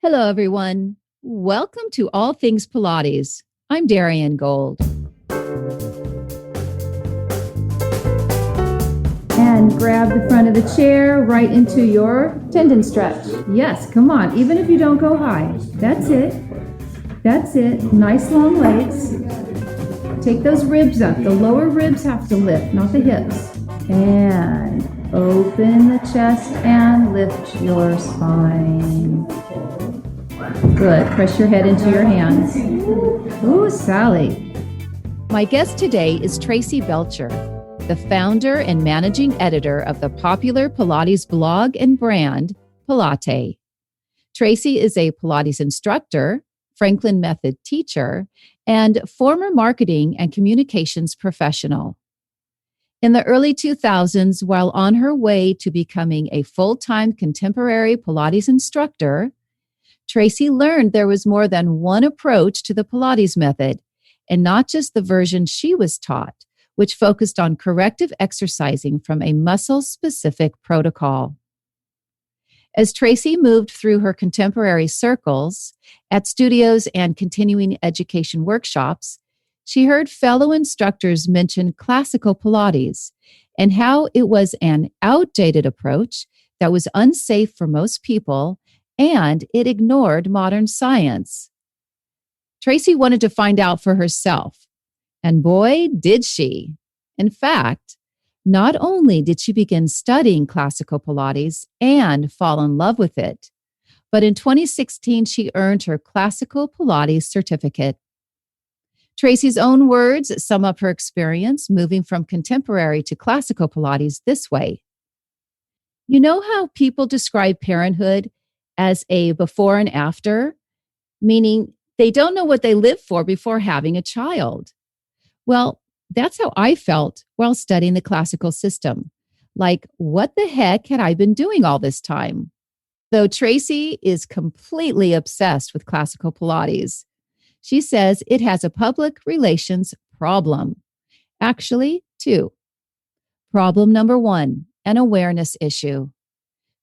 Hello, everyone. Welcome to All Things Pilates. I'm Darian Gold. And grab the front of the chair right into your tendon stretch. Yes, come on. Even if you don't go high. That's it. That's it. Nice long legs. Take those ribs up. The lower ribs have to lift, not the hips. And open the chest and lift your spine. Good. Press your head into your hands. Ooh, Sally. My guest today is Tracy Belcher, the founder and managing editor of the popular Pilates blog and brand, Pilatay. Tracy is a Pilates instructor, Franklin Method teacher, and former marketing and communications professional. In the early 2000s, while on her way to becoming a full-time contemporary Pilates instructor, Tracy learned there was more than one approach to the Pilates method, and not just the version she was taught, which focused on corrective exercising from a muscle-specific protocol. As Tracy moved through her contemporary circles, at studios and continuing education workshops, she heard fellow instructors mention classical Pilates and how it was an outdated approach that was unsafe for most people and it ignored modern science. Tracy wanted to find out for herself, and boy, did she. In fact, not only did she begin studying classical Pilates and fall in love with it, but in 2016, she earned her classical Pilates certificate. Tracy's own words sum up her experience moving from contemporary to classical Pilates this way. You know how people describe parenthood as a before and after, meaning they don't know what they lived for before having a child. Well, that's how I felt while studying the classical system. Like, what the heck had I been doing all this time? Though Tracy is completely obsessed with classical Pilates, she says it has a public relations problem. Actually, two. Problem number one, an awareness issue.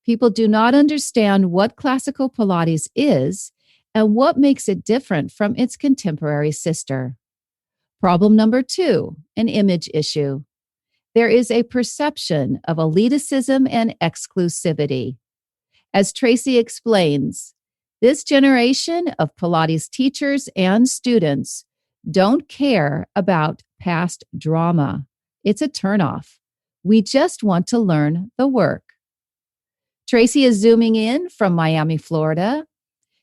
People do not understand what classical Pilates is and what makes it different from its contemporary sister. Problem number two, an image issue. There is a perception of elitism and exclusivity. As Tracy explains, this generation of Pilates teachers and students don't care about past drama. It's a turnoff. We just want to learn the work. Tracy is zooming in from Miami, Florida,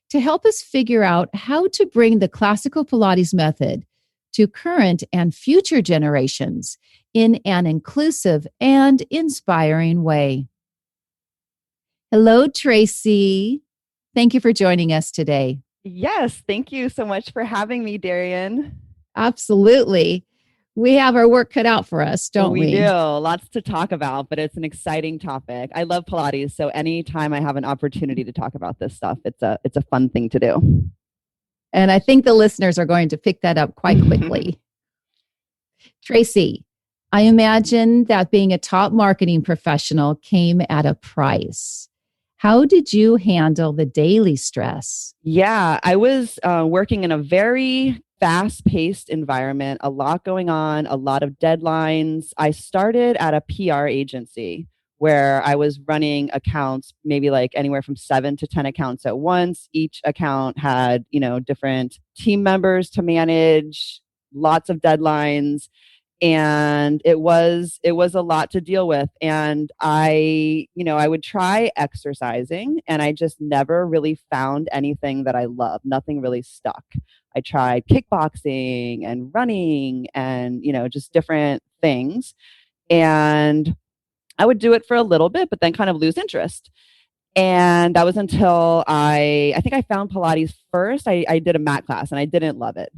to help us figure out how to bring the classical Pilates method to current and future generations in an inclusive and inspiring way. Hello, Tracy. Thank you for joining us today. Yes, thank you so much for having me, Darian. Absolutely. We have our work cut out for us, don't we? We do. Lots to talk about, but it's an exciting topic. I love Pilates, so anytime I have an opportunity to talk about this stuff, it's a fun thing to do. And I think the listeners are going to pick that up quite quickly. Tracy, I imagine that being a top marketing professional came at a price. How did you handle the daily stress? Yeah, I was working in a very fast-paced environment, a lot going on, a lot of deadlines. I started at a PR agency where I was running accounts, maybe like anywhere from 7 to 10 accounts at once. Each account had, different team members to manage, lots of deadlines. And it was a lot to deal with. And I would try exercising and I just never really found anything that I loved. Nothing really stuck. I tried kickboxing and running and, just different things. And I would do it for a little bit, but then kind of lose interest. And that was until I think I found Pilates first. I did a mat class and I didn't love it.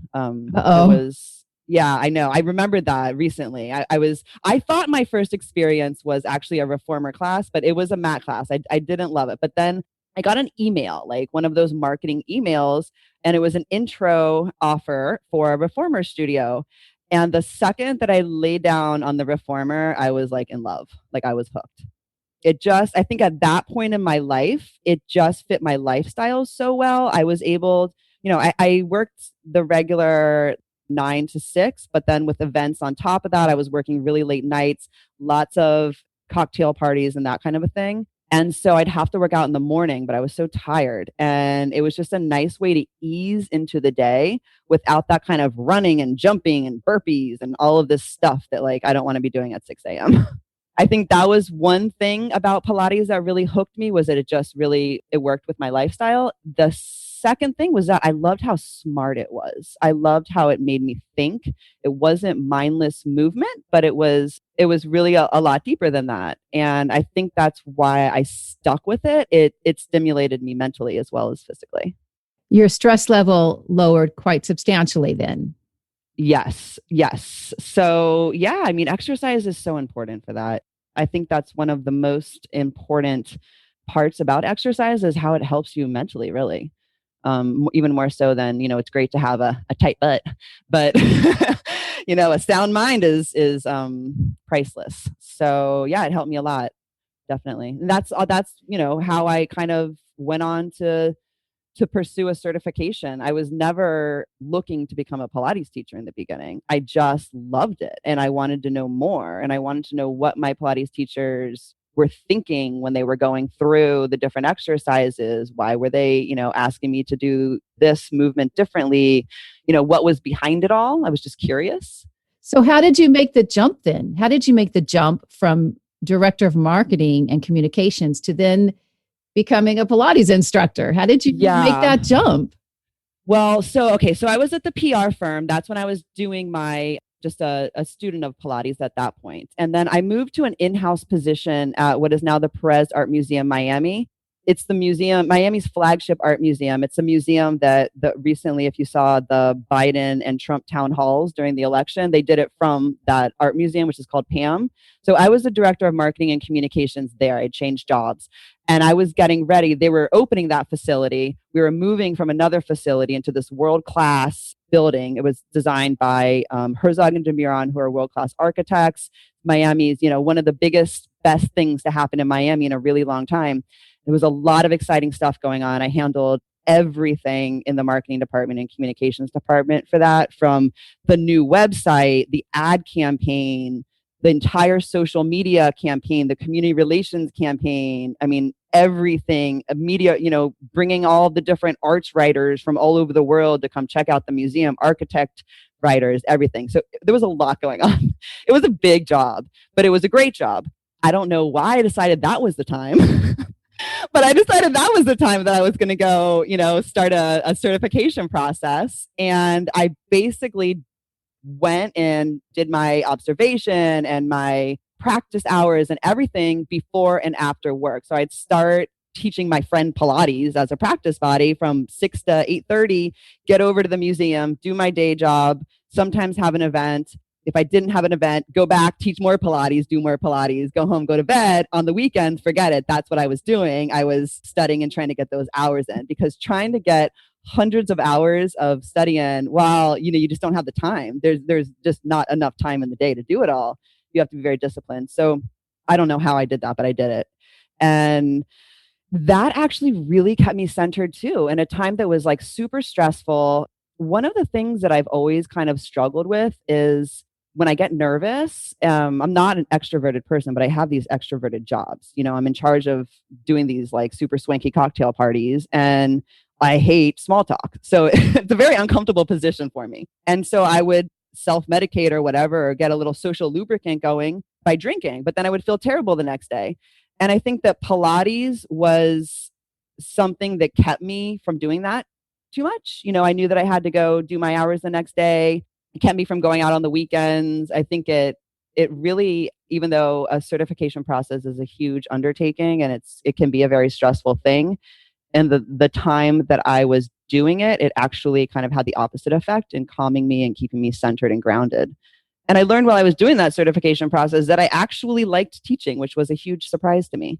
Yeah, I know. I remembered that recently. I thought my first experience was actually a reformer class, but it was a mat class. I didn't love it. But then I got an email, like one of those marketing emails, and it was an intro offer for a reformer studio. And the second that I laid down on the reformer, I was like in love, like I was hooked. I think at that point in my life, it just fit my lifestyle so well. I was able, I worked the regular 9 to 6, but then with events on top of that, I was working really late nights, lots of cocktail parties and that kind of a thing. And so I'd have to work out in the morning, but I was so tired. And it was just a nice way to ease into the day without that kind of running and jumping and burpees and all of this stuff that like I don't want to be doing at 6 a.m. I think that was one thing about Pilates that really hooked me, was that it worked with my lifestyle. The second thing was that I loved how smart it was. I loved how it made me think. It wasn't mindless movement, but it was really a lot deeper than that. And I think that's why I stuck with it. It stimulated me mentally as well as physically. Your stress level lowered quite substantially then. Yes. Yes. So, yeah, I mean, exercise is so important for that. I think that's one of the most important parts about exercise is how it helps you mentally, really. Even more so than, it's great to have a tight butt, but, a sound mind is priceless. So, yeah, it helped me a lot. Definitely. And that's, how I kind of went on to pursue a certification. I was never looking to become a Pilates teacher in the beginning. I just loved it and I wanted to know more. And I wanted to know what my Pilates teachers were thinking when they were going through the different exercises. Why were they, asking me to do this movement differently? What was behind it all? I was just curious. So how did you make the jump then? How did you make the jump from director of marketing and communications to then becoming a Pilates instructor? How did you make that jump? Well, so I was at the PR firm. That's when I was doing just a student of Pilates at that point. And then I moved to an in-house position at what is now the Perez Art Museum, Miami. It's the museum, Miami's flagship art museum. It's a museum that recently, if you saw the Biden and Trump town halls during the election, they did it from that art museum, which is called PAM. So I was the director of marketing and communications there. I changed jobs and I was getting ready. They were opening that facility. We were moving from another facility into this world-class building. It was designed by Herzog and de Meuron, who are world-class architects. Miami's, one of the best things to happen in Miami in a really long time. There was a lot of exciting stuff going on. I handled everything in the marketing department and communications department for that, from the new website, the ad campaign, the entire social media campaign, the community relations campaign. I mean, everything, media, bringing all the different arts writers from all over the world to come check out the museum, architect writers, everything. So there was a lot going on. It was a big job, but it was a great job. I don't know why I decided that was the time. But I decided that was the time that I was going to go, start a certification process. And I basically went and did my observation and my practice hours and everything before and after work. So I'd start teaching my friend Pilates as a practice body from 6 to 8:30, get over to the museum, do my day job, sometimes have an event. If I didn't have an event, go back, teach more Pilates, do more Pilates, go home, go to bed. On the weekends, forget it. That's what I was doing. I was studying and trying to get those hours in, because trying to get hundreds of hours of study in while, you just don't have the time. There's just not enough time in the day to do it all. You have to be very disciplined. So I don't know how I did that, but I did it. And that actually really kept me centered too. In a time that was like super stressful. One of the things that I've always kind of struggled with is when I get nervous. I'm not an extroverted person, but I have these extroverted jobs. I'm in charge of doing these like super swanky cocktail parties, and I hate small talk. So it's a very uncomfortable position for me. And so I would self-medicate or whatever, or get a little social lubricant going by drinking, but then I would feel terrible the next day. And I think that Pilates was something that kept me from doing that too much. I knew that I had to go do my hours the next day. It kept me from going out on the weekends. I think it really, even though a certification process is a huge undertaking and it can be a very stressful thing, and the time that I was doing it, it actually kind of had the opposite effect in calming me and keeping me centered and grounded. And I learned while I was doing that certification process that I actually liked teaching, which was a huge surprise to me.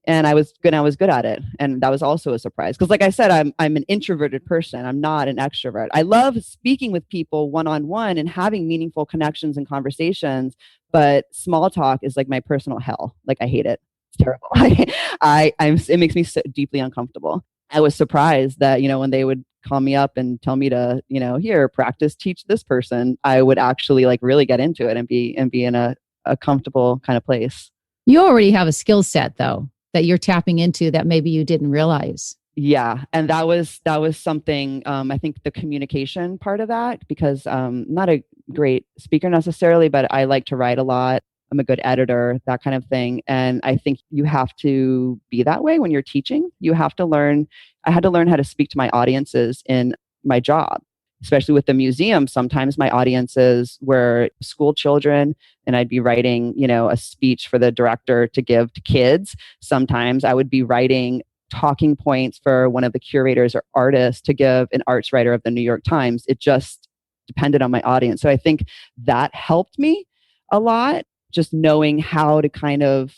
And I was good at it. And that was also a surprise. Because like I said, I'm an introverted person. I'm not an extrovert. I love speaking with people one-on-one and having meaningful connections and conversations. But small talk is like my personal hell. Like I hate it. terrible. It makes me so deeply uncomfortable. I was surprised that, when they would call me up and tell me to, here, practice, teach this person, I would actually like really get into it and be in a comfortable kind of place. You already have a skill set though, that you're tapping into that maybe you didn't realize. Yeah. And that was something, I think the communication part of that, because not a great speaker necessarily, but I like to write a lot. I'm a good editor, that kind of thing. And I think you have to be that way when you're teaching. You have to learn. I had to learn how to speak to my audiences in my job, especially with the museum. Sometimes my audiences were school children and I'd be writing, a speech for the director to give to kids. Sometimes I would be writing talking points for one of the curators or artists to give an arts writer of the New York Times. It just depended on my audience. So I think that helped me a lot, just knowing how to kind of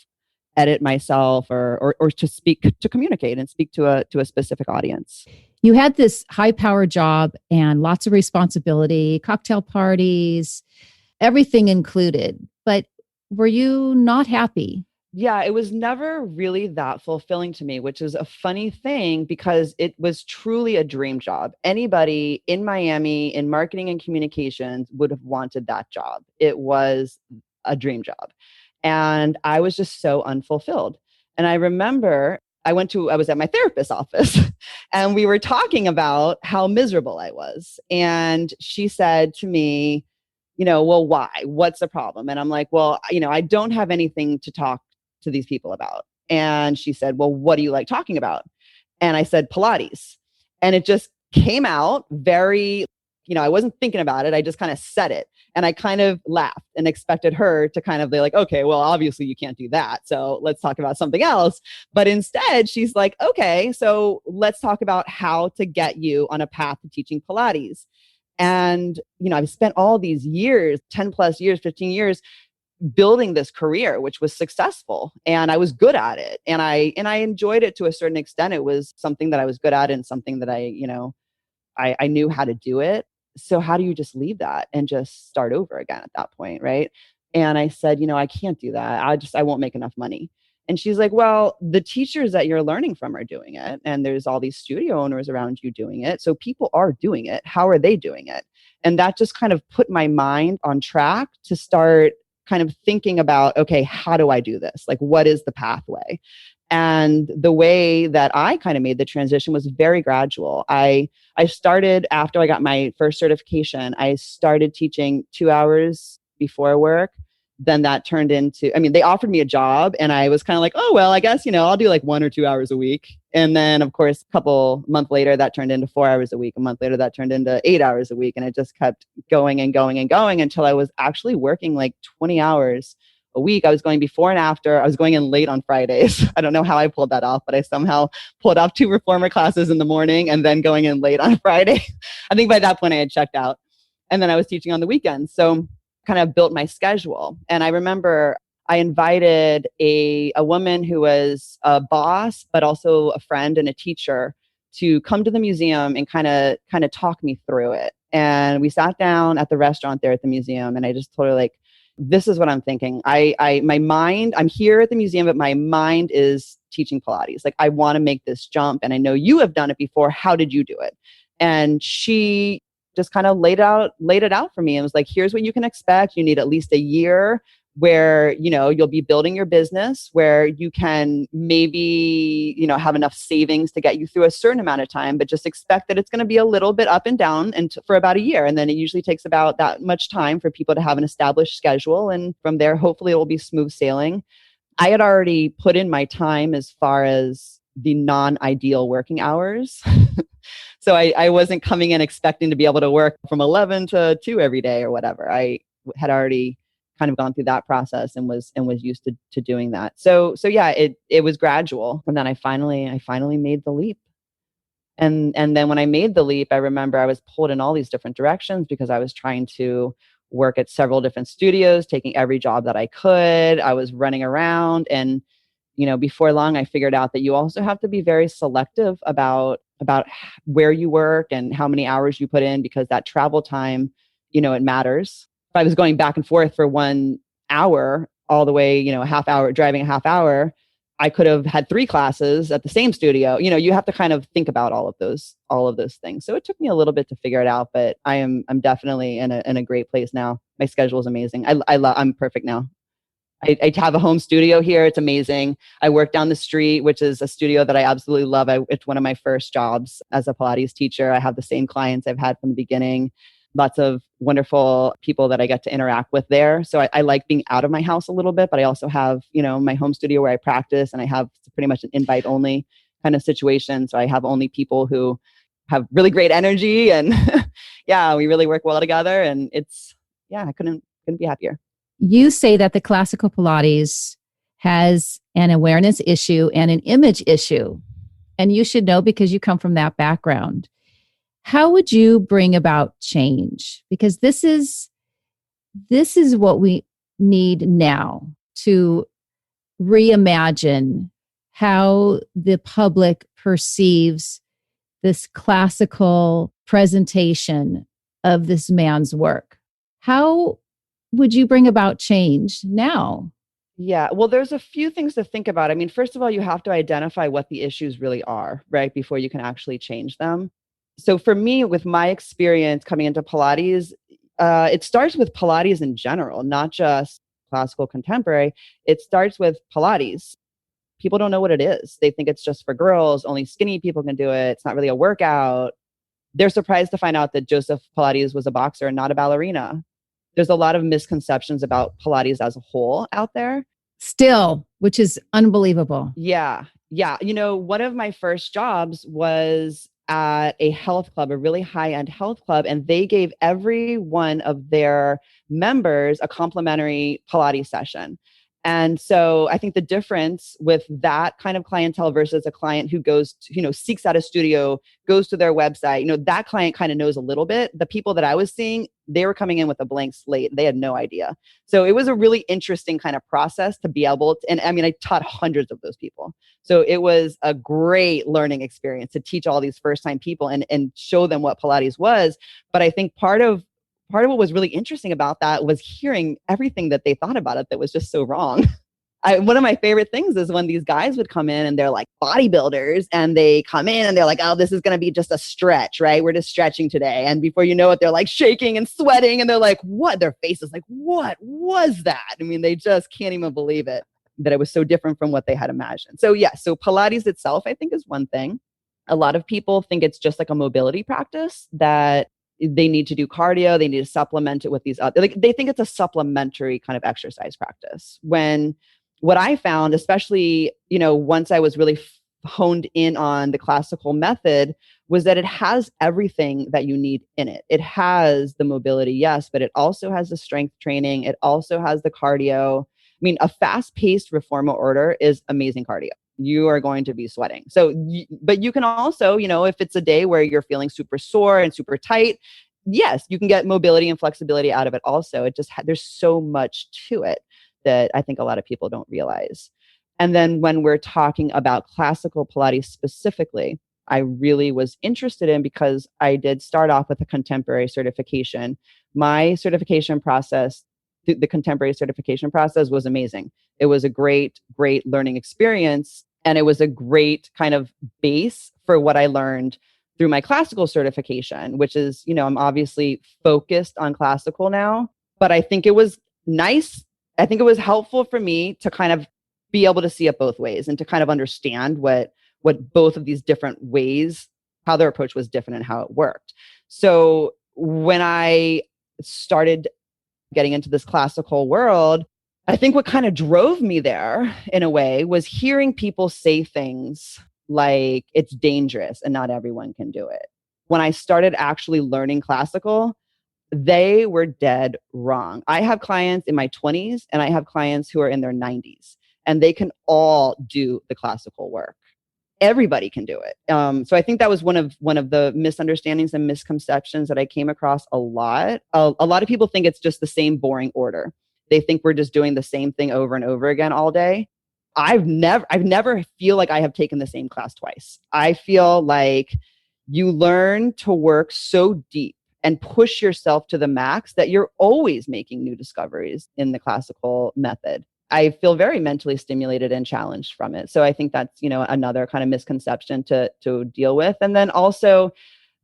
edit myself or to speak, to communicate and speak to a specific audience. You had this high power job and lots of responsibility, cocktail parties, everything included. But were you not happy? Yeah, it was never really that fulfilling to me, which is a funny thing because it was truly a dream job. Anybody in Miami in marketing and communications would have wanted that job. It was a dream job. And I was just so unfulfilled. And I remember I was at my therapist's office and we were talking about how miserable I was. And she said to me, well, why? What's the problem? And I'm like, well, I don't have anything to talk to these people about. And she said, well, what do you like talking about? And I said, Pilates. And it just came out very, I wasn't thinking about it. I just kind of said it. And I kind of laughed and expected her to kind of be like, okay, well, obviously you can't do that. So let's talk about something else. But instead, she's like, okay, so let's talk about how to get you on a path to teaching Pilates. And, I've spent all these years, 10 plus years, 15 years, building this career, which was successful, and I was good at it. And I enjoyed it to a certain extent. It was something that I was good at and something that I knew how to do it. So how do you just leave that and just start over again at that point? Right. And I said, I can't do that. I won't make enough money. And she's like, well, the teachers that you're learning from are doing it. And there's all these studio owners around you doing it. So people are doing it. How are they doing it? And that just kind of put my mind on track to start kind of thinking about, okay, how do I do this? Like, what is the pathway? And the way that I kind of made the transition was very gradual. I started after I got my first certification, I started teaching 2 hours before work. Then that turned into, they offered me a job and I was kind of like, oh, well, I guess, I'll do like 1 or 2 hours a week. And then of course, a couple months later, that turned into 4 hours a week. A month later, that turned into 8 hours a week. And it just kept going and going and going until I was actually working like 20 hours a week. I was going before and after. I was going in late on Fridays. I don't know how I pulled that off, but I somehow pulled off 2 reformer classes in the morning and then going in late on Friday. I think by that point I had checked out. And then I was teaching on the weekends. So kind of built my schedule. And I remember I invited a woman who was a boss, but also a friend and a teacher to come to the museum and kind of talk me through it. And we sat down at the restaurant there at the museum and I just told her, like, this is what I'm thinking. My mind, I'm here at the museum, but my mind is teaching Pilates. Like, I want to make this jump. And I know you have done it before. How did you do it? And she just kind of laid it out for me and was like, here's what you can expect. You need at least a year where, you'll be building your business, where you can maybe, have enough savings to get you through a certain amount of time, but just expect that it's going to be a little bit up and down and for about a year. And then it usually takes about that much time for people to have an established schedule. And from there, hopefully it will be smooth sailing. I had already put in my time as far as the non-ideal working hours. So I wasn't coming in expecting to be able to work from 11 to 2 every day or whatever. I had already kind of gone through that process and was used to doing that. So yeah, it was gradual. And then I finally made the leap. And then when I made the leap, I remember I was pulled in all these different directions because I was trying to work at several different studios, taking every job that I could. I was running around and, before long, I figured out that you also have to be very selective about where you work and how many hours you put in, because that travel time, it matters. If I was going back and forth for 1 hour all the way, a half hour, driving a half hour, I could have had 3 classes at the same studio. You have to kind of think about all of those things. So it took me a little bit to figure it out, but I'm definitely in a great place now. My schedule is amazing. I'm perfect now. I have a home studio here. It's amazing. I work down the street, which is a studio that I absolutely love. It's one of my first jobs as a Pilates teacher. I have the same clients I've had from the beginning. Lots of wonderful people that I get to interact with there. So I like being out of my house a little bit, but I also have, my home studio where I practice, and I have pretty much an invite only kind of situation. So I have only people who have really great energy, and yeah, we really work well together, and I couldn't be happier. You say that the classical Pilates has an awareness issue and an image issue, and you should know because you come from that background. How would you bring about change? Because this is what we need now to reimagine how the public perceives this classical presentation of this man's work. How would you bring about change now? Yeah, well, there's a few things to think about. I mean, first of all, you have to identify what the issues really are, right? Before you can actually change them. So for me, with my experience coming into Pilates, it starts with Pilates in general, not just classical contemporary. It starts with Pilates. People don't know what it is. They think it's just for girls. Only skinny people can do it. It's not really a workout. They're surprised to find out that Joseph Pilates was a boxer and not a ballerina. There's a lot of misconceptions about Pilates as a whole out there. Still, which is unbelievable. Yeah. Yeah. One of my first jobs was at a health club, a really high-end health club, and they gave every one of their members a complimentary Pilates session. And so I think the difference with that kind of clientele versus a client who goes to, seeks out a studio, goes to their website, that client kind of knows a little bit. The people that I was seeing, they were coming in with a blank slate. They had no idea. So it was a really interesting kind of process to be able to, and I mean, I taught hundreds of those people. So it was a great learning experience to teach all these first-time people and show them what Pilates was. But I think part of what was really interesting about that was hearing everything that they thought about it that was just so wrong. One of my favorite things is when these guys would come in and they're like bodybuilders, and they come in and they're like, oh, this is going to be just a stretch, right? We're just stretching today. And before you know it, they're like shaking and sweating, and they're like, what? Their face is like, what was that? I mean, they just can't even believe it, that it was so different from what they had imagined. So yeah, so Pilates itself, I think, is one thing. A lot of people think it's just like a mobility practice, that they need to do cardio. They need to supplement it with these other, they think it's a supplementary kind of exercise practice. When what I found, especially, once I was really honed in on the classical method, was that it has everything that you need in it. It has the mobility, yes, but it also has the strength training. It also has the cardio. I mean, a fast-paced reformer order is amazing cardio. You are going to be sweating. So, but you can also, if it's a day where you're feeling super sore and super tight, yes, you can get mobility and flexibility out of it also. It just, there's so much to it that I think a lot of people don't realize. And then when we're talking about classical Pilates specifically, I really was interested in, because I did start off with a contemporary certification. My certification process, the contemporary certification process, was amazing. It was a great, great learning experience. And it was a great kind of base for what I learned through my classical certification, which is, I'm obviously focused on classical now, but I think it was nice. I think it was helpful for me to kind of be able to see it both ways and to kind of understand what both of these different ways, how their approach was different and how it worked. So when I started getting into this classical world, I think what kind of drove me there in a way was hearing people say things like it's dangerous and not everyone can do it. When I started actually learning classical, they were dead wrong. I have clients in my 20s and I have clients who are in their 90s, and they can all do the classical work. Everybody can do it. So I think that was one of the misunderstandings and misconceptions that I came across a lot. A lot of people think it's just the same boring order. They think we're just doing the same thing over and over again all day. I've never feel like I have taken the same class twice. I feel like you learn to work so deep and push yourself to the max that you're always making new discoveries in the classical method. I feel very mentally stimulated and challenged from it. So I think that's, another kind of misconception to deal with. And then also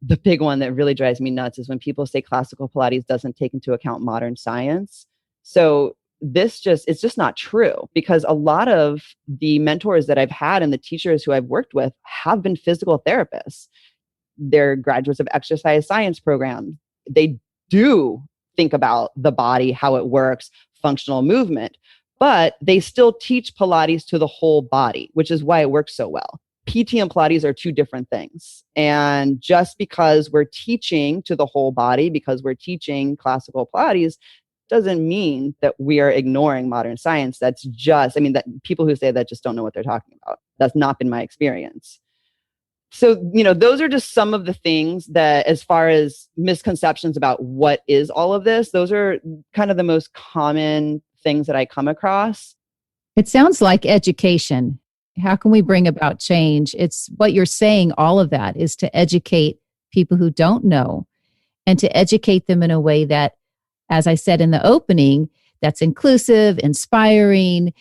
the big one that really drives me nuts is when people say classical Pilates doesn't take into account modern science. So it's just not true, because a lot of the mentors that I've had and the teachers who I've worked with have been physical therapists. They're graduates of exercise science programs. They do think about the body, how it works, functional movement, but they still teach Pilates to the whole body, which is why it works so well. PT and Pilates are two different things. And just because we're teaching to the whole body, because we're teaching classical Pilates, doesn't mean that we are ignoring modern science. That's just, that people who say that just don't know what they're talking about. That's not been my experience. So, those are just some of the things that, as far as misconceptions about what is all of this, those are kind of the most common things that I come across. It sounds like education. How can we bring about change? It's what you're saying, all of that is to educate people who don't know, and to educate them in a way that, as I said in the opening, that's inclusive, inspiring,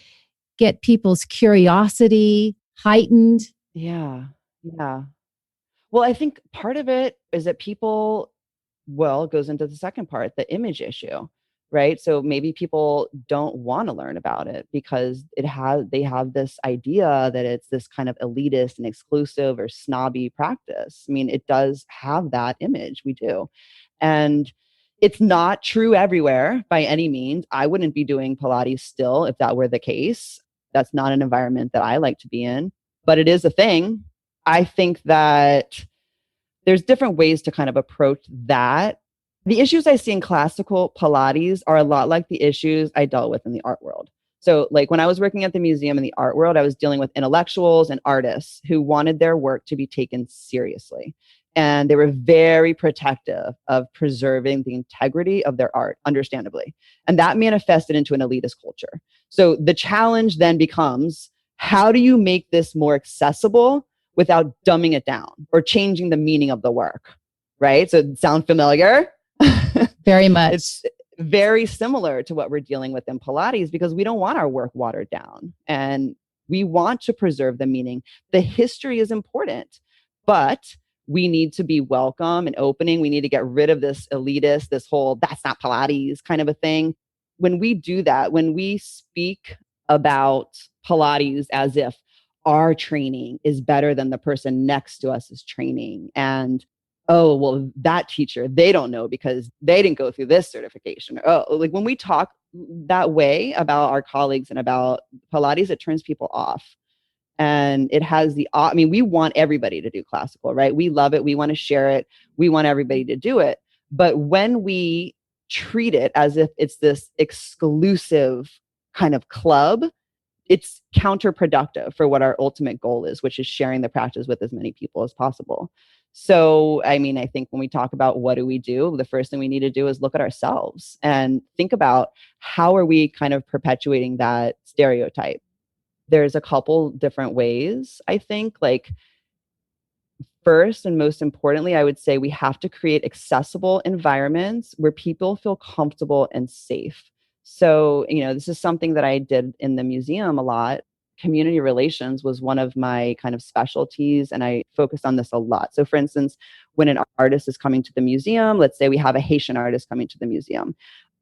get people's curiosity heightened. Yeah. Well, I think part of it is that it goes into the second part, the image issue, right? So maybe people don't want to learn about it because they have this idea that it's this kind of elitist and exclusive or snobby practice. It does have that image. We do. And it's not true everywhere by any means. I wouldn't be doing Pilates still if that were the case. That's not an environment that I like to be in, but it is a thing. I think that there's different ways to kind of approach that. The issues I see in classical Pilates are a lot like the issues I dealt with in the art world. So like when I was working at the museum in the art world, I was dealing with intellectuals and artists who wanted their work to be taken seriously. And they were very protective of preserving the integrity of their art, understandably. And that manifested into an elitist culture. So the challenge then becomes, how do you make this more accessible without dumbing it down or changing the meaning of the work, right? So sound familiar? Very much. It's very similar to what we're dealing with in Pilates, because we don't want our work watered down and we want to preserve the meaning. The history is important, but we need to be welcome and opening. We need to get rid of this elitist, this whole that's not Pilates kind of a thing. When we do that, when we speak about Pilates as if our training is better than the person next to us is training, and oh, well, that teacher, they don't know because they didn't go through this certification. Like when we talk that way about our colleagues and about Pilates, it turns people off. And it has we want everybody to do classical, right? We love it. We want to share it. We want everybody to do it. But when we treat it as if it's this exclusive kind of club, it's counterproductive for what our ultimate goal is, which is sharing the practice with as many people as possible. So, I think when we talk about what do we do, the first thing we need to do is look at ourselves and think about how are we kind of perpetuating that stereotype. There's a couple different ways, I think. Like, first and most importantly, I would say we have to create accessible environments where people feel comfortable and safe. So, this is something that I did in the museum a lot. Community relations was one of my kind of specialties, and I focused on this a lot. So, for instance, when an artist is coming to the museum, let's say we have a Haitian artist coming to the museum,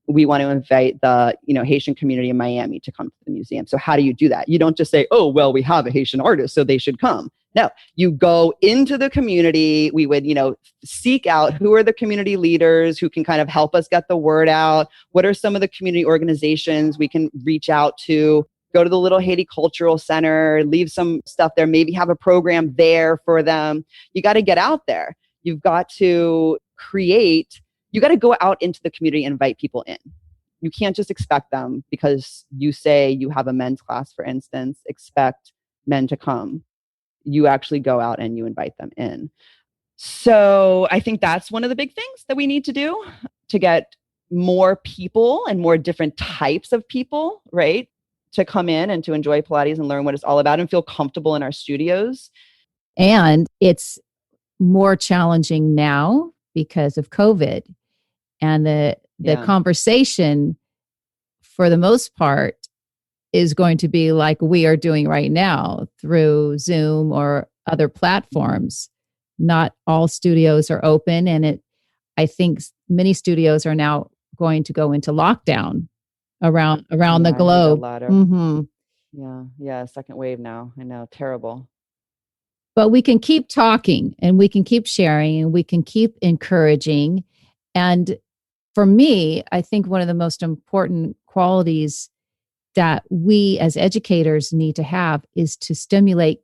we want to invite the Haitian community in Miami to come to the museum. So how do you do that? You don't just say, oh, well, we have a Haitian artist, so they should come. No, you go into the community. We would, seek out who are the community leaders who can kind of help us get the word out. What are some of the community organizations we can reach out to? Go to the Little Haiti Cultural Center, leave some stuff there, maybe have a program there for them. You got to get out there. You've got to you got to go out into the community and invite people in. You can't just expect them because you say you have a men's class, for instance, expect men to come. You actually go out and you invite them in. So I think that's one of the big things that we need to do to get more people and more different types of people, right, to come in and to enjoy Pilates and learn what it's all about and feel comfortable in our studios. And it's more challenging now because of COVID. And the conversation, for the most part, is going to be like we are doing right now through Zoom or other platforms. Not all studios are open, and I think many studios are now going to go into lockdown around the I heard that globe. latter. Hmm. Yeah, second wave now. I know, terrible. But we can keep talking and we can keep sharing and we can keep encouraging. And for me, I think one of the most important qualities that we as educators need to have is to stimulate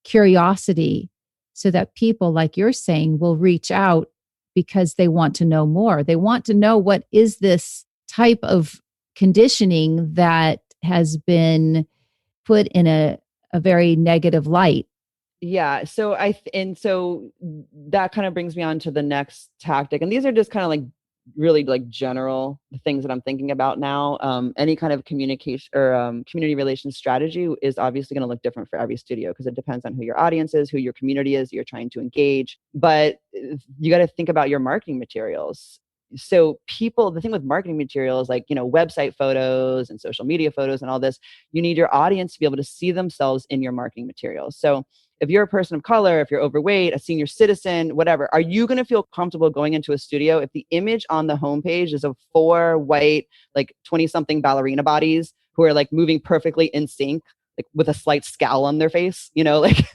curiosity so that people, like you're saying, will reach out because they want to know more. They want to know, what is this type of conditioning that has been put in a very negative light. Yeah. So so that kind of brings me on to the next tactic. And these are just kind of like really like general things that I'm thinking about now. Any kind of communication or community relations strategy is obviously going to look different for every studio because it depends on who your audience is, who your community is you're trying to engage. But you got to think about your marketing materials. So the thing with marketing materials, like, website photos and social media photos and all this, you need your audience to be able to see themselves in your marketing materials. So if you're a person of color, if you're overweight, a senior citizen, whatever, are you going to feel comfortable going into a studio if the image on the homepage is of 4 white, like 20-something ballerina bodies who are like moving perfectly in sync, like with a slight scowl on their face, like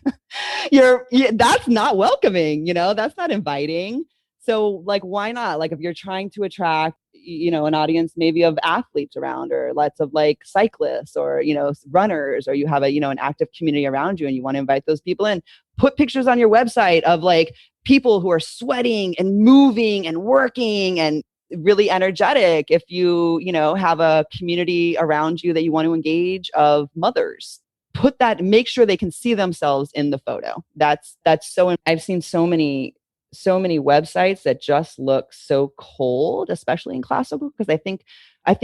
that's not welcoming, that's not inviting. So like, why not? Like if you're trying to attract, an audience maybe of athletes around or lots of like cyclists or, runners, or you have an active community around you and you want to invite those people in, put pictures on your website of like people who are sweating and moving and working and really energetic. If you have a community around you that you want to engage of mothers, make sure they can see themselves in the photo. That's so, I've seen so many websites that just look so cold, especially in classical, because I think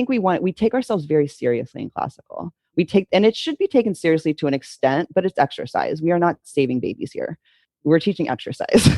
we take ourselves very seriously in classical. And it should be taken seriously to an extent, but it's exercise. We are not saving babies here. We're teaching exercise.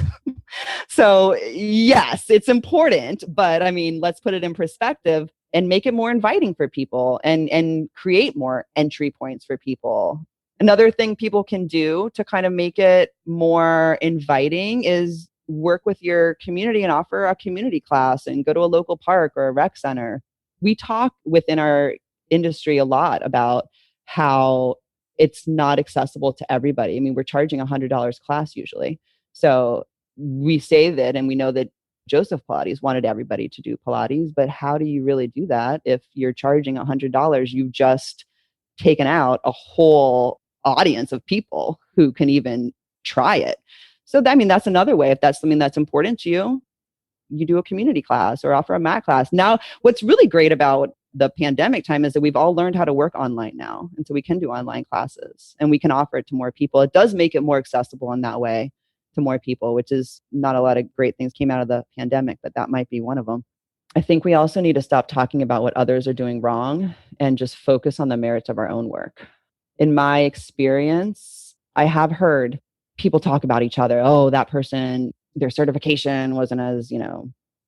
So yes, it's important, but I mean, let's put it in perspective and make it more inviting for people and create more entry points for people. Another thing people can do to kind of make it more inviting is work with your community and offer a community class and go to a local park or a rec center. We talk within our industry a lot about how it's not accessible to everybody. I mean, we're charging $100 class usually. So we say that, and we know that Joseph Pilates wanted everybody to do Pilates, but how do you really do that if you're charging $100? You've just taken out a whole audience of people who can even try it. So I mean, that's another way. If that's something that's important to you, you do a community class or offer a mat class. Now, what's really great about the pandemic time is that we've all learned how to work online now. And so we can do online classes and we can offer it to more people. It does make it more accessible in that way to more people, which is not a lot of great things came out of the pandemic, but that might be one of them. I think we also need to stop talking about what others are doing wrong and just focus on the merits of our own work. In my experience, I have heard people talk about each other. Oh, that person, their certification wasn't as,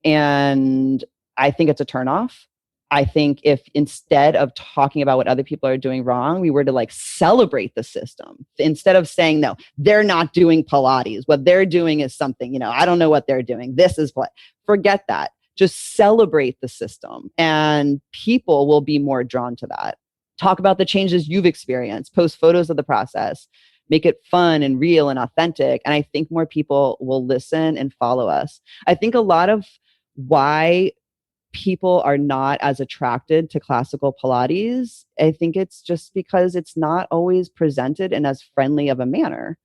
and I think it's a turnoff. I think if instead of talking about what other people are doing wrong, we were to like celebrate the system instead of saying, no, they're not doing Pilates. What they're doing is something, I don't know what they're doing. This is what, forget that. Just celebrate the system and people will be more drawn to that. Talk about the changes you've experienced, post photos of the process, make it fun and real and authentic. And I think more people will listen and follow us. I think a lot of why people are not as attracted to classical Pilates, I think it's just because it's not always presented in as friendly of a manner.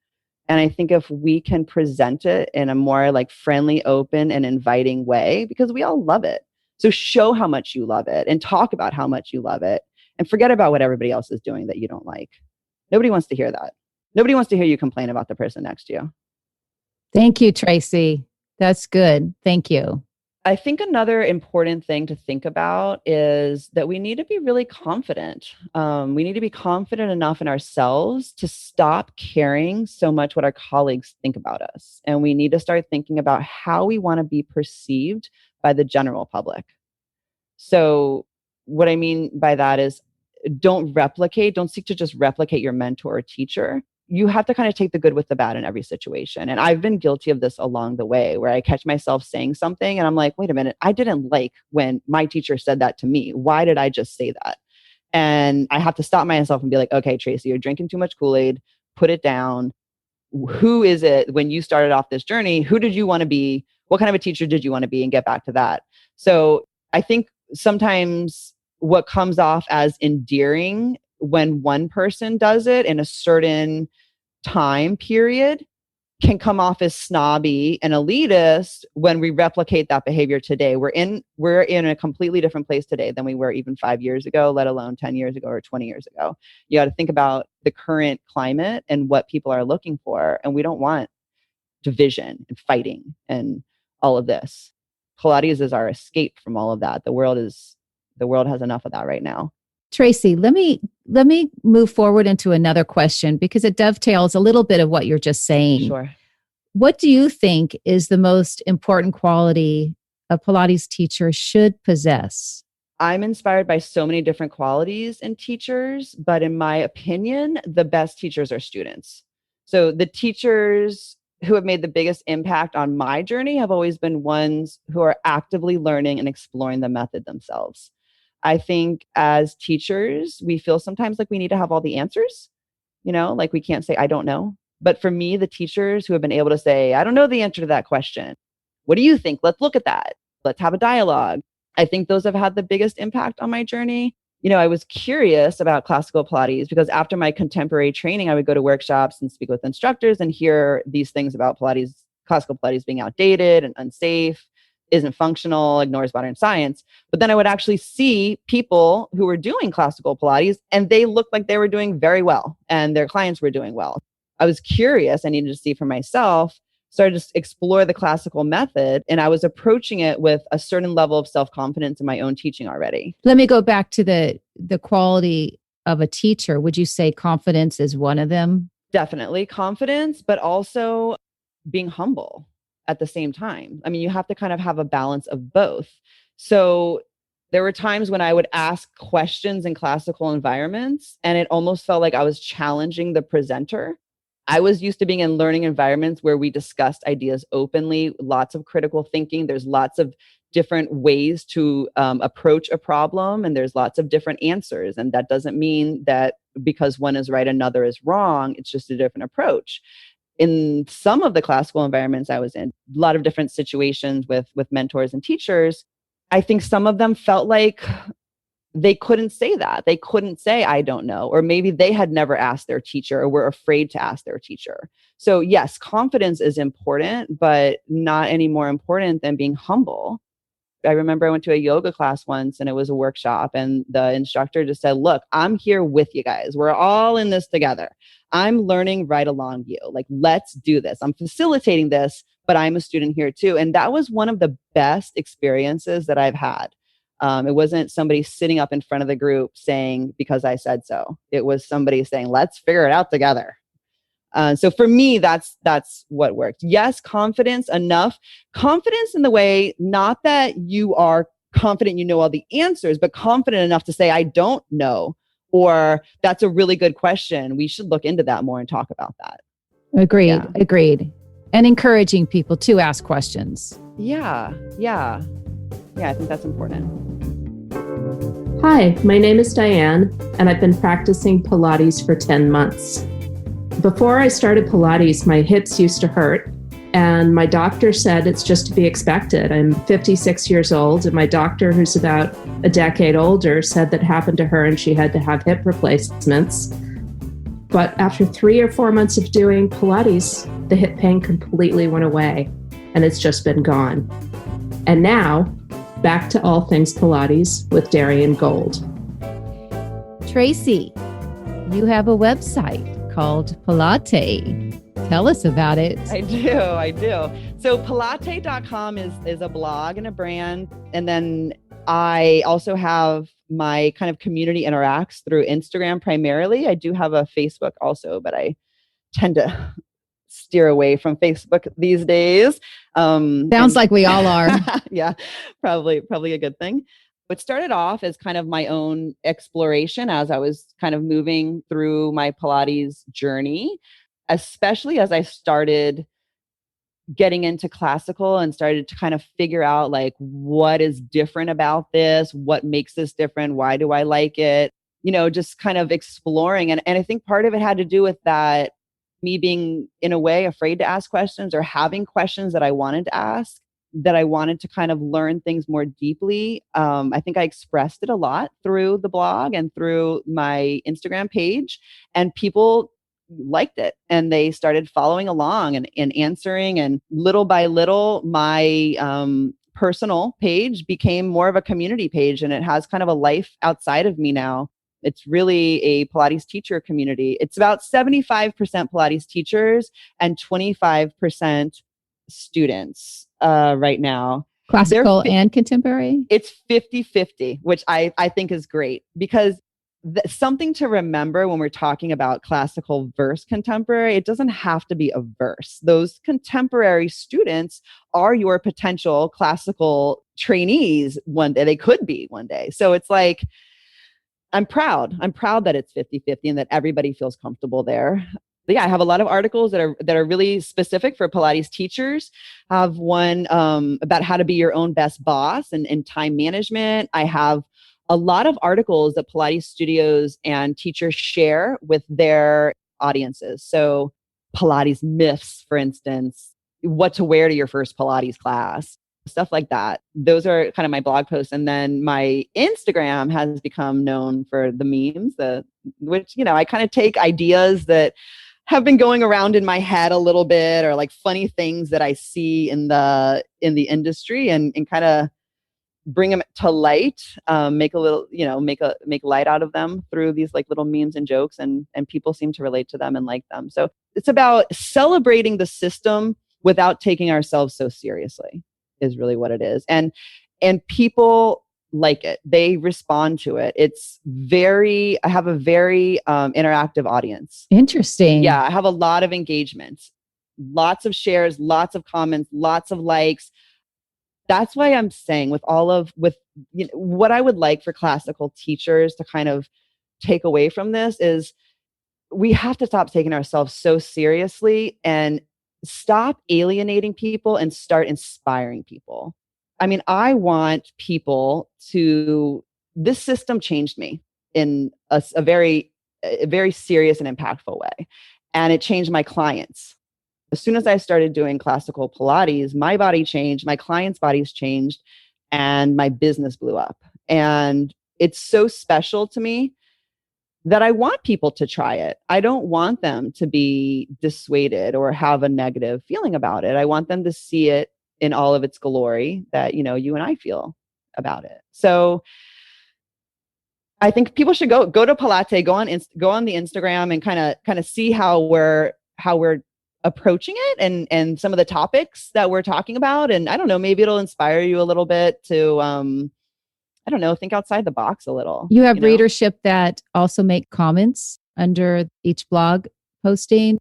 And I think if we can present it in a more like friendly, open and inviting way, because we all love it. So show how much you love it and talk about how much you love it and forget about what everybody else is doing that you don't like. Nobody wants to hear that. Nobody wants to hear you complain about the person next to you. Thank you, Tracy. That's good. Thank you. I think another important thing to think about is that we need to be really confident. We need to be confident enough in ourselves to stop caring so much what our colleagues think about us. And we need to start thinking about how we want to be perceived by the general public. So what I mean by that is don't seek to just replicate your mentor or teacher. You have to kind of take the good with the bad in every situation. And I've been guilty of this along the way where I catch myself saying something and I'm like, wait a minute, I didn't like when my teacher said that to me. Why did I just say that? And I have to stop myself and be like, okay, Tracy, you're drinking too much Kool-Aid, put it down. Who is it when you started off this journey? Who did you want to be? What kind of a teacher did you want to be? And get back to that. So I think sometimes what comes off as endearing when one person does it in a certain time period can come off as snobby and elitist when we replicate that behavior today. We're in a completely different place today than we were even 5 years ago, let alone 10 years ago or 20 years ago. You got to think about the current climate and what people are looking for. And we don't want division and fighting and all of this. Pilates is our escape from all of that. The world has enough of that right now. Tracy, let me move forward into another question because it dovetails a little bit of what you're just saying. Sure. What do you think is the most important quality a Pilates teacher should possess? I'm inspired by so many different qualities in teachers, but in my opinion, the best teachers are students. So the teachers who have made the biggest impact on my journey have always been ones who are actively learning and exploring the method themselves. I think as teachers, we feel sometimes like we need to have all the answers, like we can't say, I don't know. But for me, the teachers who have been able to say, I don't know the answer to that question. What do you think? Let's look at that. Let's have a dialogue. I think those have had the biggest impact on my journey. I was curious about classical Pilates because after my contemporary training, I would go to workshops and speak with instructors and hear these things about Pilates, classical Pilates being outdated and unsafe, isn't functional, ignores modern science. But then I would actually see people who were doing classical Pilates and they looked like they were doing very well and their clients were doing well. I was curious. I needed to see for myself, started to explore the classical method, and I was approaching it with a certain level of self-confidence in my own teaching already. Let me go back to the quality of a teacher. Would you say confidence is one of them? Definitely confidence, but also being humble at the same time. I mean, you have to kind of have a balance of both. So there were times when I would ask questions in classical environments, and it almost felt like I was challenging the presenter. I was used to being in learning environments where we discussed ideas openly, lots of critical thinking. There's lots of different ways to approach a problem, and there's lots of different answers. And that doesn't mean that because one is right, another is wrong. It's just a different approach. In some of the classical environments I was in, a lot of different situations with mentors and teachers, I think some of them felt like they couldn't say that. They couldn't say, I don't know. Or maybe they had never asked their teacher or were afraid to ask their teacher. So yes, confidence is important, but not any more important than being humble. I remember I went to a yoga class once and it was a workshop and the instructor just said, look, I'm here with you guys. We're all in this together. I'm learning right along you. Like, let's do this. I'm facilitating this, but I'm a student here too. And that was one of the best experiences that I've had. It wasn't somebody sitting up in front of the group saying, because I said so. It was somebody saying, let's figure it out together. So for me, that's what worked. Yes, confidence enough. Confidence in the way, not that you are confident you know all the answers, but confident enough to say, I don't know, or that's a really good question. We should look into that more and talk about that. Agreed. And encouraging people to ask questions. Yeah, I think that's important. Hi, my name is Diane, and I've been practicing Pilates for 10 months. Before I started Pilates, my hips used to hurt, and my doctor said it's just to be expected. I'm 56 years old, and my doctor, who's about a decade older, said that happened to her and she had to have hip replacements. But after 3 or 4 months of doing Pilates, the hip pain completely went away, and it's just been gone. And now, back to all things Pilates with Darian Gold. Tracy, you have a website called Pilatay. Tell us about it. I do. So Pilatay.com is a blog and a brand. And then I also have my kind of community interacts through Instagram primarily. I do have a Facebook also, but I tend to steer away from Facebook these days. Sounds like we all are. Yeah, probably a good thing. It started off as kind of my own exploration as I was kind of moving through my Pilates journey, especially as I started getting into classical and started to kind of figure out like what is different about this, what makes this different, why do I like it, just kind of exploring. And I think part of it had to do with that, me being in a way afraid to ask questions or having questions that I wanted to ask, that I wanted to kind of learn things more deeply. I think I expressed it a lot through the blog and through my Instagram page, and people liked it and they started following along and answering. And little by little, my personal page became more of a community page, and it has kind of a life outside of me now. It's really a Pilates teacher community. It's about 75% Pilates teachers and 25% students right now. Classical and contemporary? It's 50-50, which I think is great, because something to remember when we're talking about classical versus contemporary, it doesn't have to be a verse. Those contemporary students are your potential classical trainees one day. They could be one day. So it's like, I'm proud that it's 50-50 and that everybody feels comfortable there. But yeah, I have a lot of articles that are really specific for Pilates teachers. I have one about how to be your own best boss and time management. I have a lot of articles that Pilates studios and teachers share with their audiences. So Pilates myths, for instance, what to wear to your first Pilates class, stuff like that. Those are kind of my blog posts. And then my Instagram has become known for the memes, which, I kind of take ideas that have been going around in my head a little bit, or like funny things that I see in the industry, and kind of bring them to light, make a little, make light out of them through these like little memes and jokes, and people seem to relate to them and like them. So it's about celebrating the system without taking ourselves so seriously, is really what it is. And people like it. They respond to it. I have a very interactive audience. Interesting. Yeah, I have a lot of engagement, lots of shares, lots of comments, lots of likes. That's why I'm saying what I would like for classical teachers to kind of take away from this is we have to stop taking ourselves so seriously and stop alienating people and start inspiring people. I mean, I want people this system changed me in a very serious and impactful way. And it changed my clients. As soon as I started doing classical Pilates, my body changed, my clients' bodies changed, and my business blew up. And it's so special to me that I want people to try it. I don't want them to be dissuaded or have a negative feeling about it. I want them to see it in all of its glory that, you and I feel about it. So I think people should go to Pilates, go on the Instagram and kind of see how we're approaching it and some of the topics that we're talking about. And I don't know, maybe it'll inspire you a little bit to, I don't know, think outside the box a little. You have readership that also make comments under each blog posting.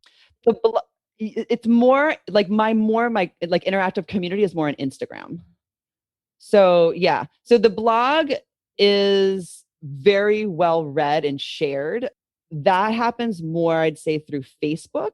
It's more like my interactive community is more on Instagram. So yeah. So the blog is very well read and shared. That happens more, I'd say, through Facebook.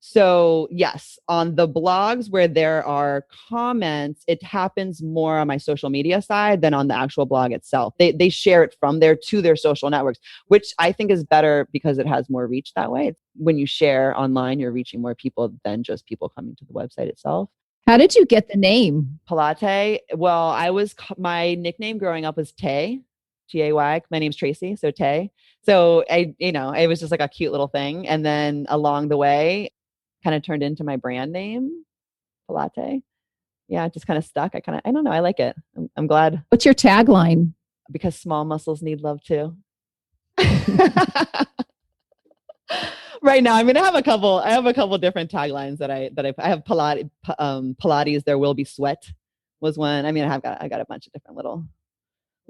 So yes, on the blogs where there are comments, it happens more on my social media side than on the actual blog itself. They share it from there to their social networks, which I think is better because it has more reach that way. When you share online, you're reaching more people than just people coming to the website itself. How did you get the name? Pilatay. Well, my nickname growing up was Tay, Tay. My name's Tracy, so Tay. So it was just like a cute little thing. And then along the way, kind of turned into my brand name, Pilatay. Yeah, it just kind of stuck. I don't know. I like it. I'm glad. What's your tagline? Because small muscles need love too. Right now, I mean, I have a couple different taglines that I have. Pilates, there will be sweat was one. I mean, I got a bunch of different little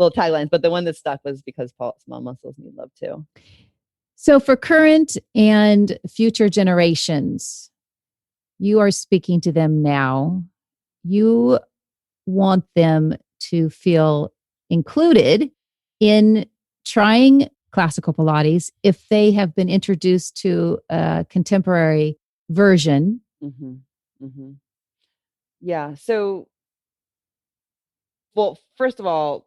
taglines, but the one that stuck was because small muscles need love too. So for current and future generations, you are speaking to them now. You want them to feel included in trying classical Pilates if they have been introduced to a contemporary version? Mm-hmm. Mm-hmm. Yeah. So, well, first of all,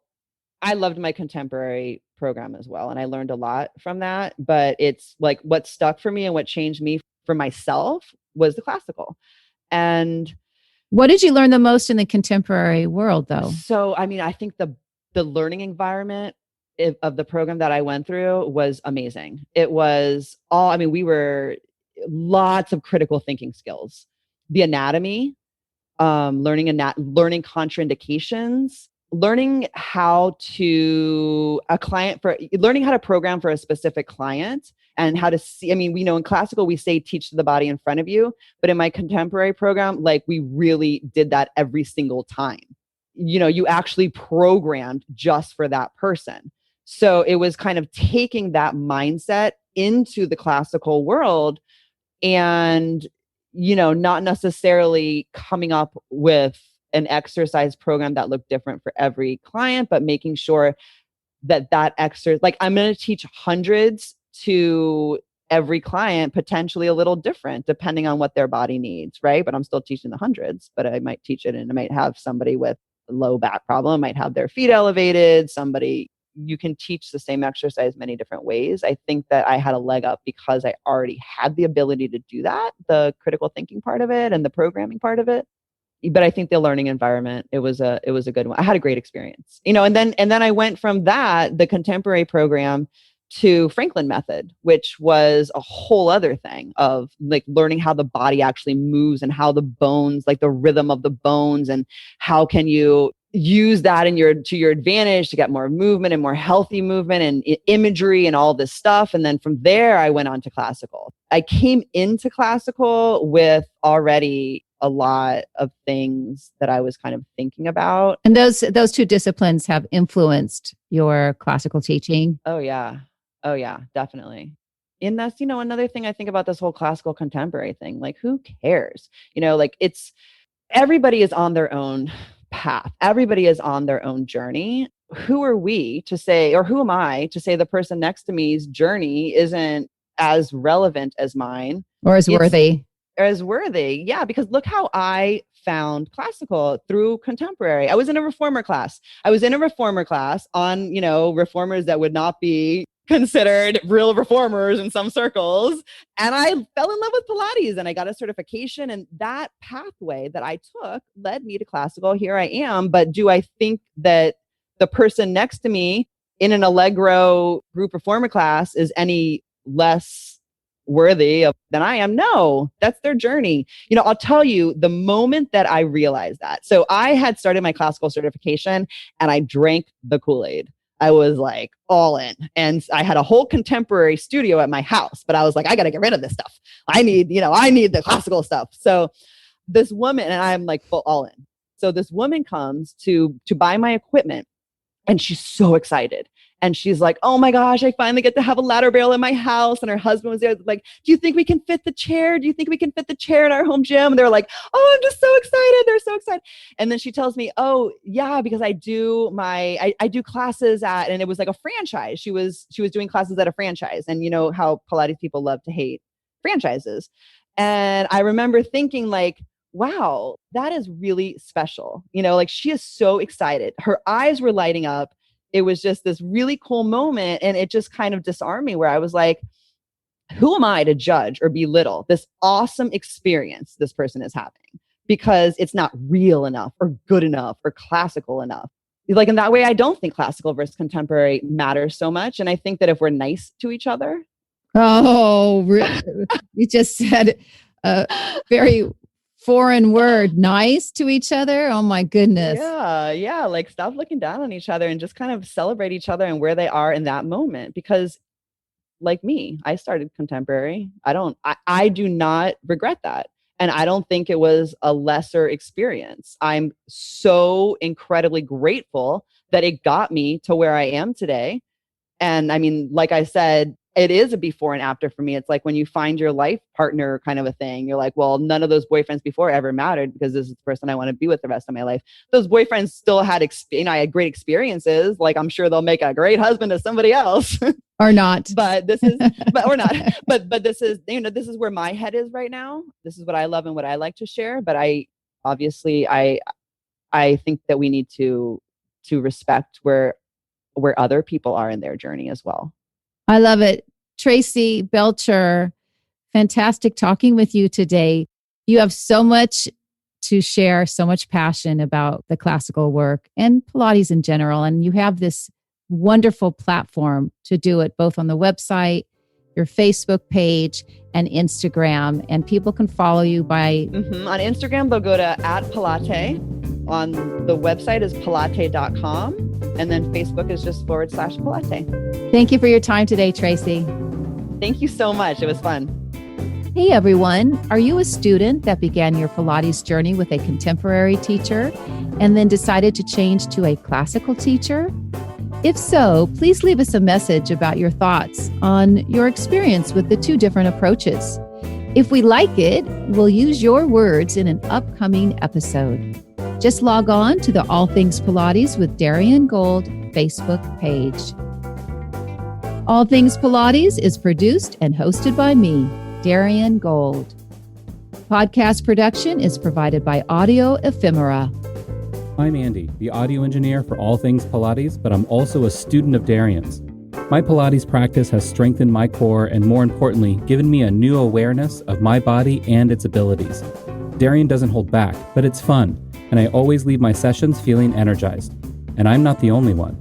I loved my contemporary program as well. And I learned a lot from that. But it's like what stuck for me and what changed me for myself was the classical. And what did you learn the most in the contemporary world, though? so, I mean, I think the learning environment of the program that I went through was amazing. It was all, I mean, we were lots of critical thinking skills, the anatomy, learning contraindications, learning how to learning how to program for a specific client and how to see. I mean, we know in classical we say teach the body in front of you, but in my contemporary program, like we really did that every single time. You actually programmed just for that person. So it was kind of taking that mindset into the classical world and not necessarily coming up with an exercise program that looked different for every client, but making sure that exercise, like I'm going to teach hundreds to every client, potentially a little different depending on what their body needs, right? But I'm still teaching the hundreds, but I might teach it, and I might have somebody with a low back problem, might have their feet elevated, you can teach the same exercise many different ways. I think that I had a leg up because I already had the ability to do that, the critical thinking part of it and the programming part of it. But I think the learning environment, it was a good one. I had a great experience, and then I went from the contemporary program to Franklin method, which was a whole other thing of like learning how the body actually moves and how the bones, like the rhythm of the bones, and how can you use that to your advantage to get more movement and more healthy movement and imagery and all this stuff. And then from there, I went on to classical. I came into classical with already a lot of things that I was kind of thinking about. And those two disciplines have influenced your classical teaching? Oh yeah, definitely. And that's, another thing I think about this whole classical contemporary thing. Like, who cares? Like everybody is on their own path. Everybody is on their own journey. Who are we to say, or who am I to say the person next to me's journey isn't as relevant as mine or as worthy? Yeah, because look how I found classical through contemporary. I was in a reformer class. On, reformers that would not be considered real reformers in some circles. And I fell in love with Pilates and I got a certification, and that pathway that I took led me to classical. Here I am. But do I think that the person next to me in an Allegro group reformer class is any less worthy than I am? No, that's their journey. I'll tell you the moment that I realized that. So I had started my classical certification and I drank the Kool-Aid. I was like all in, and I had a whole contemporary studio at my house, but I was like, I got to get rid of this stuff. I need the classical stuff. So this woman, and I'm like full all in. So this woman comes to buy my equipment, and she's so excited. And she's like, oh my gosh, I finally get to have a ladder barrel in my house. And her husband was there like, do you think we can fit the chair? Do you think we can fit the chair in our home gym? And they're like, oh, I'm just so excited. They're so excited. And then she tells me, oh yeah, because I do classes at, and it was like a franchise. She was doing classes at a franchise. And you know how Pilates people love to hate franchises. And I remember thinking like, wow, that is really special. Like she is so excited. Her eyes were lighting up. It was just this really cool moment. And it just kind of disarmed me, where I was like, who am I to judge or belittle this awesome experience this person is having because it's not real enough or good enough or classical enough? Like in that way, I don't think classical versus contemporary matters so much. And I think that if we're nice to each other. Oh, you just said a very foreign word, nice to each other. Oh my goodness. Yeah. Like stop looking down on each other and just kind of celebrate each other and where they are in that moment. Because like me, I started contemporary. I do not regret that. And I don't think it was a lesser experience. I'm so incredibly grateful that it got me to where I am today. And I mean, like I said, it is a before and after for me. It's like when you find your life partner kind of a thing. You're like, well, none of those boyfriends before ever mattered because this is the person I want to be with the rest of my life. Those boyfriends still had, I had great experiences. Like, I'm sure they'll make a great husband to somebody else. Or not. But this is, or not. But this is, this is where my head is right now. This is what I love and what I like to share. But I think that we need to respect where other people are in their journey as well. I love it. Tracy Belcher, fantastic talking with you today. You have so much to share, so much passion about the classical work and Pilates in general. And you have this wonderful platform to do it both on the website, your Facebook page, and Instagram. And people can follow you by... On Instagram, they'll go to @Pilatay. On the website is pilatay.com. And then Facebook is just /Pilatay. Thank you for your time today, Tracy. Thank you so much. It was fun. Hey, everyone. Are you a student that began your Pilates journey with a contemporary teacher and then decided to change to a classical teacher? If so, please leave us a message about your thoughts on your experience with the two different approaches. If we like it, we'll use your words in an upcoming episode. Just log on to the All Things Pilates with Darian Gold Facebook page. All Things Pilates is produced and hosted by me, Darian Gold. Podcast production is provided by Audio Ephemera. I'm Andy, the audio engineer for All Things Pilates, but I'm also a student of Darian's. My Pilates practice has strengthened my core and, more importantly, given me a new awareness of my body and its abilities. Darian doesn't hold back, but it's fun, and I always leave my sessions feeling energized. And I'm not the only one.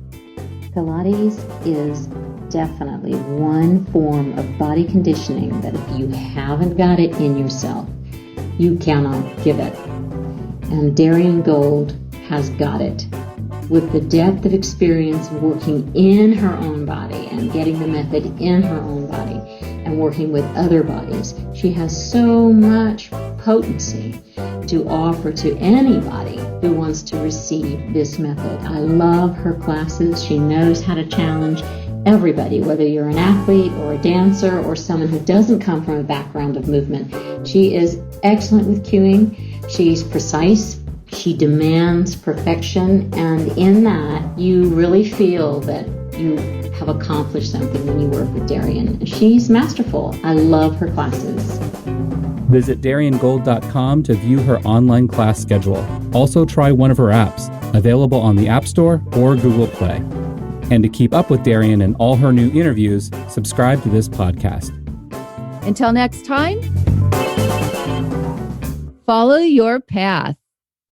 Pilates is definitely one form of body conditioning that if you haven't got it in yourself, you cannot give it. And Darian Gold has got it. With the depth of experience working in her own body and getting the method in her own body and working with other bodies, she has so much potency to offer to anybody who wants to receive this method. I love her classes. She knows how to challenge everybody, whether you're an athlete or a dancer or someone who doesn't come from a background of movement. She is excellent with cueing. She's precise. She demands perfection. And in that, you really feel that you have accomplished something when you work with Darian. She's masterful. I love her classes. Visit DarianGold.com to view her online class schedule. Also try one of her apps, available on the App Store or Google Play. And to keep up with Darian and all her new interviews, subscribe to this podcast. Until next time, follow your path.